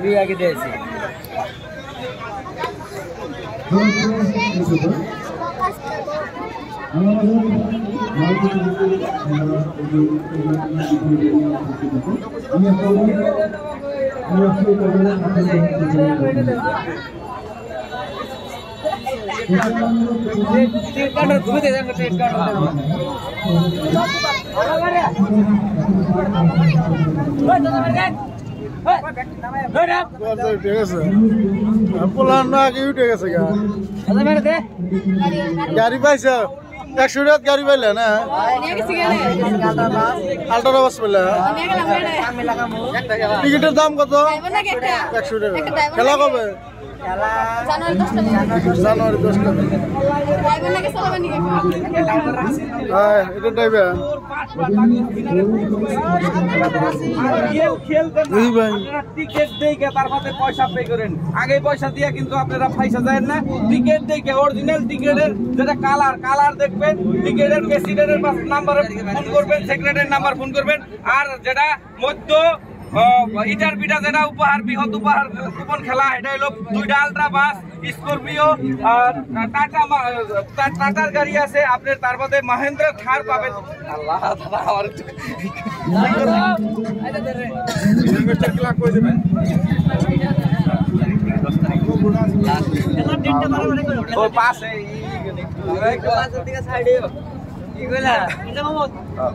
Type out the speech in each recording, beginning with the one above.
भी आगे दे ऐसी टेट कार्ड घुमे दे देंगे टेट कार्ड গাড়ি পাইছ 100 গাড়ি পাইলে না আল্ট্রা বাস পাইলে টিকিটের দাম কত 100 টাকা খেলা কবে জানুয়ারি 10 এটা ড্রাইভার টিকিট দেখে তার মধ্যে পয়সা পে করেন আগে পয়সা দিয়ে কিন্তু আপনারা পয়সা যায় না টিকিট দেখে অরিজিনাল টিকিটের যেটা কালার দেখবেন টিকিটের প্রেসিডেন্টের নাম্বারে ফোন করবেন সেক্রেটারির নাম্বার ফোন করবেন আর যেটা মধ্য ইটার পিঠা যেটা উপহার বৃহৎ উপহার কুপন খেলা এটা হলো 2টা আলট্রা বাস স্করপিও আর টাটার গাড়ি আছে আপনি তার মধ্যে মহেন্দ্র থার পাবেন আল্লাহ দাদা আমার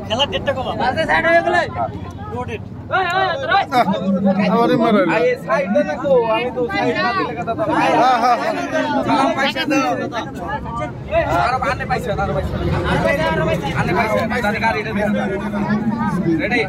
খেলার ডেটটা কম সাইড হয়ে গেলে রোডেট আমারে মারাইল সাইড না কো আমি তো সাইড না দিলে কথা তো হ্যাঁ হ্যাঁ সালাম পয়সা দাও আর আনে পয়সা আনে পয়সা গাড়ি রেডি